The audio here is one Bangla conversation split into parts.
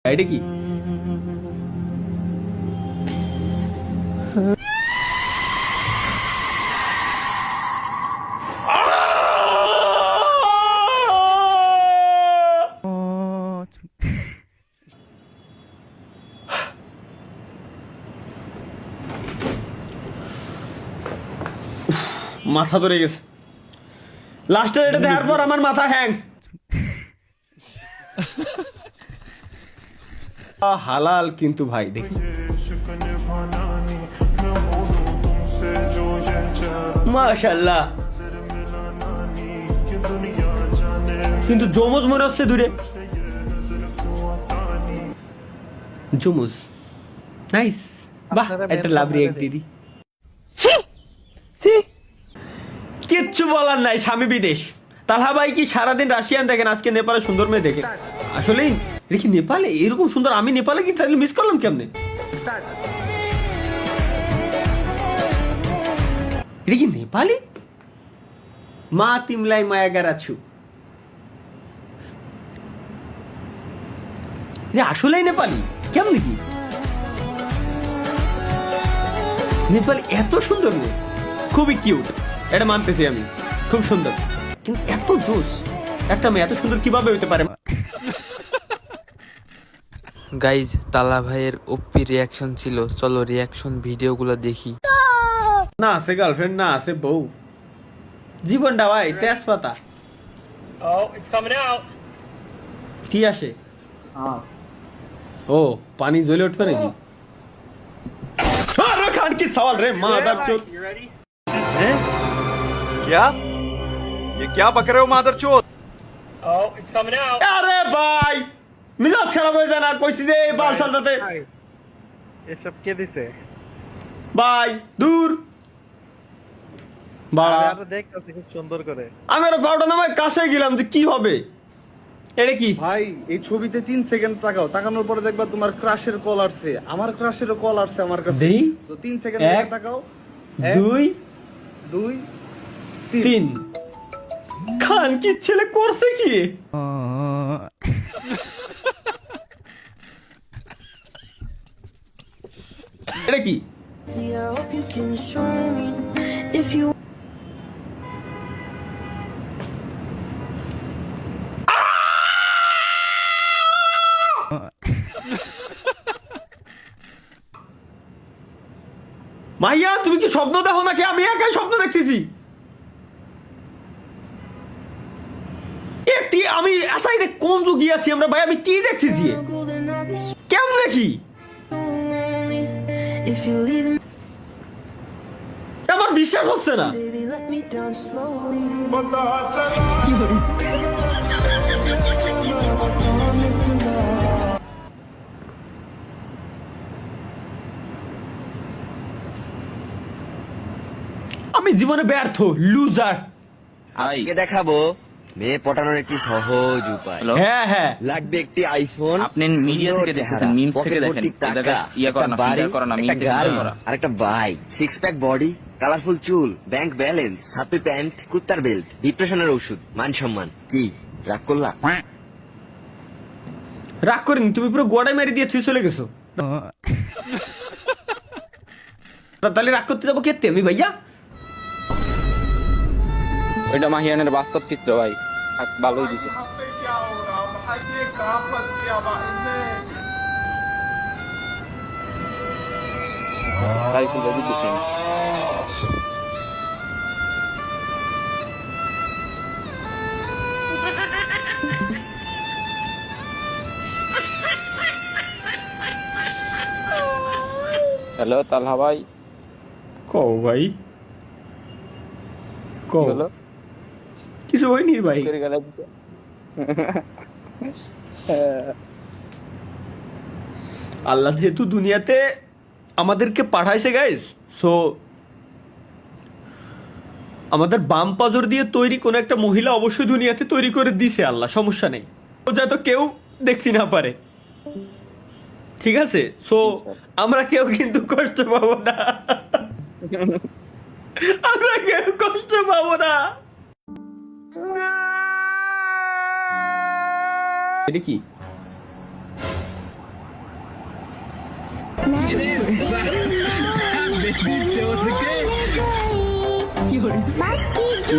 এটা কি? মাথা ধরে গেছে লাস্টে এটা দেখার পর আমার মাথা হ্যাং। হালাল কিন্তু ভাই দেখি মাশাআল্লাহ, কিন্তু জমজ মনে হচ্ছে দূরে। জমজ নাইস। বাহ, একটা লাভ রিয়েক্ট দিদি। কিচ্ছু বলার নাই, স্বামী বিদেশ। তালহা ভাই কি সারাদিন রাশিয়ান দেখেন, আজকে নেপালে সুন্দর মেয়ে দেখেন। আসলেই এটা কি নেপালে এরকম সুন্দর? আমি নেপালে কি তাহলে মিস করলাম কেমনে? এটা কি নেপালি? মা তিমলাই মায়াগার আছু, আসলেই নেপালি কেমন কি? নেপালি এত সুন্দর মেয়ে, খুবই কিউট, এটা মানতেছি আমি, খুব সুন্দর। কিন্তু এত জোস একটা মেয়ে এত সুন্দর কিভাবে হইতে পারে? গাইজ, তালা ভাইয়ের ওপি রিয়াকশন ছিল, চলো রিয়াকশন ভিডিওগুলো দেখি। না আছে গার্লফ্রেন্ড, না আছে বউ, জীবনটা ভাই তেজপাতা। কি আসে? ও পানি জ্বলে উঠবে নাকি? খান কি সওয়াল রে মাদারচোদ। क्या? ये क्या बक रहे हो मादरचोद? আরে ভাই মিজাজ খারাপ হয়ে যায় না, কইছি যে বাল সালটাতে। এসব কে দিছে? ভাই দূর বাড়া, আরে দেখতেছি খুব সুন্দর করে। আমি আর পাউডার নামায় কাছে গেলাম যে কি হবে। এটা কি ভাই এই ছবিতে 3 সেকেন্ড তাকাও, তাকানোর পরে দেখবা তোমার ক্রাশের কল আসছে, আমার ক্রাশেরও কল আসছে আমার কাছে। দেই তো 3 সেকেন্ড এক, তাকাও। 2 2 3। খান কি ছেলে করছে কি? এটা কি? মাইয়া তুমি কি স্বপ্ন দেখো নাকি? আমি একাই স্বপ্ন দেখতেছি। একটি আমি আসাই দেখ কোন যুগে আছি আমরা ভাই, আমি কি দেখতেছি? কেমন দেখি? আমার বিশ্বাস হচ্ছে না। আমি জীবনে ব্যর্থ, লুজার। আজকে দেখাবো মেয়ে পটানোর একটি সহজ উপায়। হ্যাঁ হ্যাঁ, লাগবে একটি আইফোন, আপনি মিডিয়া থেকে দেখতেছেন, মিমস থেকে দেখেন, এটাকে ইয়া করা না, ফিল্টার করা না, মিমস থেকে করা। আর একটা বাইক, 6 প্যাক বডি, কালারফুল চুল, ব্যাংক ব্যালেন্স, হাফি প্যান্ট, কুত্তার বেল্ট, ডিপ্রেশনের ওষুধ, মান সম্মান। কি রাগ করলা? রাগ করিনি, তুমি পুরো গোড়ায় মেরে দিয়ে তুই চলে গেছো। তাহলে রাগ করতে যাবো কেতে আমি ভাইয়া? এটা মাহিয়ানের বাস্তব চিত্র ভাই, ভালোই দিতে। তাই খুলে দিতেছি। হ্যালো তালহা ভাই। কও ভাই, কও। হ্যালো, কিছু হয়নি ভাই। করে গেল। আল্লাহ যেহেতু দুনিয়াতে আমাদেরকে পাঠাইছে গাইস, সো আমাদের বাম পাজর দিয়ে তৈরি কোন একটা মহিলা অবশ্যই দুনিয়াতে তৈরি করে দিছে আল্লাহ, সমস্যা নেই। ও যাতে কেউ দেখতে না পারে, ঠিক আছে? সো আমরা কেউ কিন্তু কষ্ট পাবো না, আমরা কেউ কষ্ট পাবো না। এটা কি?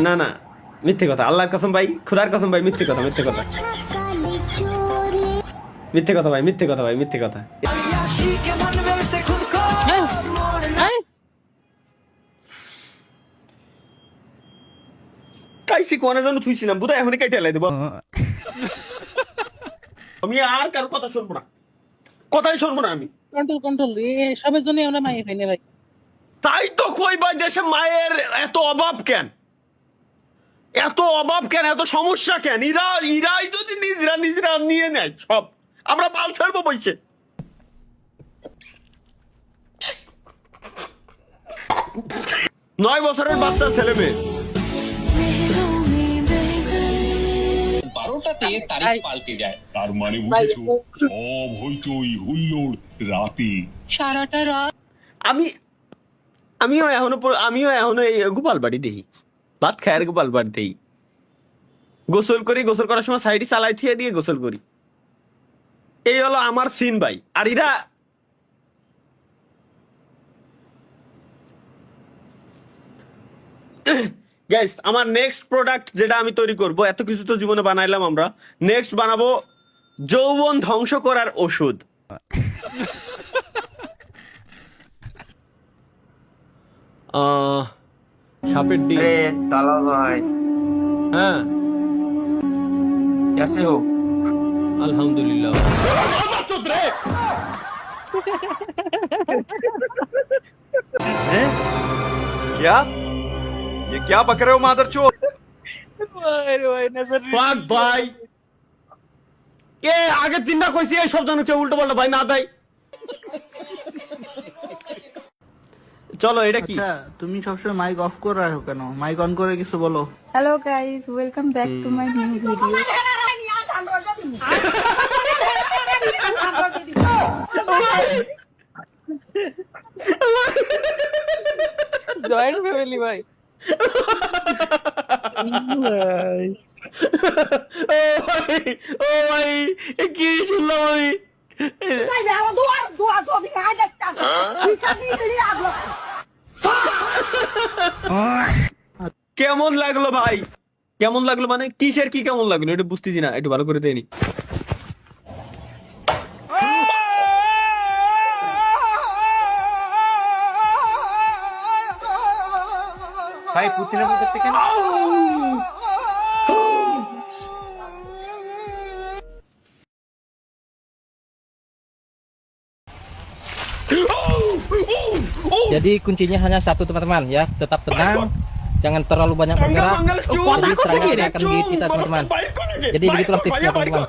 না না মিথ্যে কথা, আল্লাহর কসম ভাই, খোদার কসম ভাই, মিথ্যে কথা, মিথ্যে কথা, মিথ্যে কথা ভাই, মিথ্যে কথা ভাই, মিথ্যে কথা। কাইছি কোনে জন্য থুইছিলাম বুঝা, এখনই কাইটা লাই দেব। আমি আর কারো কথা শুনবো না, কথাই শুনবো না আমি। কন্ট্রোল কন্ট্রোল সবের জন্য আমরা মাইয়ে পাই না ভাই। তাই তো কই ভাই, দেশে মায়ের এত অভাব কেন, এত অভাব কেন, এত সমস্যা কেন? ইরাই যদি নিজরা নিয়ে নেয় সব, আমরা পাল ছাড়বো বইছে। 9 বছরের বাচ্চা ছেলে মেয়ে, 12টাতে তারিখ পাল্টে যায়, তার মানে বুঝেছো সব হইচই হুল্লোড় রাতে সারাটা রাত। আমিও এখনো এই গোপাল বাড়ি দেই, ভাত খায়ের গোপাল বাড়ি দেই, গোসল করি, গোসল করার সময় সাইডে চালাই থুয়ে দিয়ে গোসল করি। এই হলো আমার সিন ভাই। আর এরা গাইস, আমার নেক্সট প্রোডাক্ট যেটা আমি তৈরি করব, এত কিছু তো জীবনে বানাইলাম আমরা, নেক্সট বানাবো যৌবন ধ্বংস করার ওষুধ। সাপের ডিম। তালা ভাই হ্যাঁ कैसे हो? আলহামদুলিল্লাহ। क्या ये क्या बक रहे हो मादरचोद? ফাক ভাই, আগে 3টা কইছি এই সব জানো, কেউ উল্টো পাল্টা ভাই না দেয়। চলো, এটা কি? তুমি সবসময় মাইক অফ করে রাখো কেন? মাইক অন করে কিছু বলো। Hello guys, welcome back to my new video. Joint family ভাই। ও ভাই, কি শুনলাম আমি? কেমন লাগলো ভাই? কেমন লাগলো মানে কিসের কি কেমন লাগলো এটা বুঝতেছি না, একটু ভালো করে দেয়নি। ভাই পুতিনা বলতে কেন? Jadi kuncinya hanya satu teman-teman ya, tetap tenang, jangan terlalu banyak bergerak. Jadi serangan akan di kita teman-teman. Jadi begitulah tipsnya teman-teman.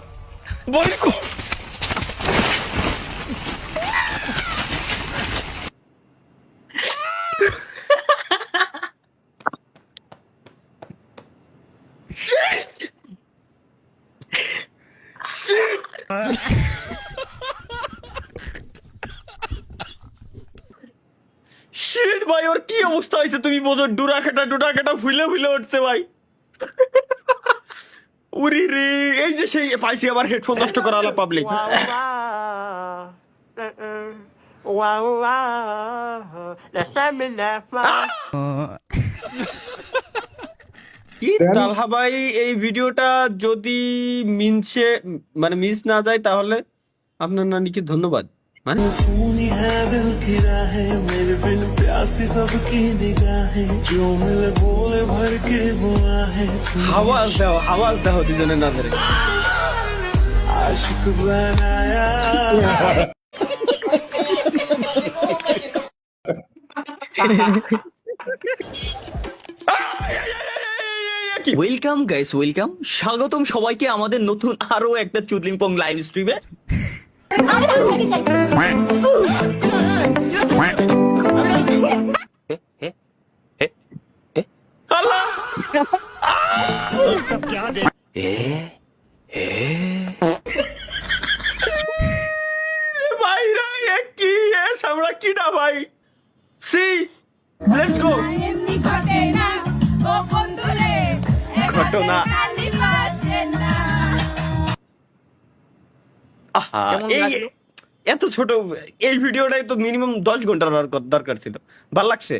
Shit ভাই, ওর কি অবস্থা হয়েছে তুমি বোঝো? ডুরা কাটা ফুলে উঠছে ভাই। উরি রে, এই যে সেই পাইছি আবার হেডফোন নষ্ট করা হলো পাবলিক। কি তালহা ভাই, এই ভিডিওটা যদি মিস না যায় তাহলে আপনার নানিকে ধন্যবাদ। মানে আওয়াজ দাও দুজনের নজরে। ওয়েলকাম গাইস, ওয়েলকাম, স্বাগতম সবাইকে আমাদের নতুন আরো একটা চুদলিংপং লাইভ স্ট্রিমে। ভাইরা কি আমরা কিনা ভাই, সি লেটস গো। ঘটনা আহা, এত ছোট এই ভিডিওটাই তো মিনিমাম 10 ঘন্টার দরকার ছিল। ভাল লাগছে?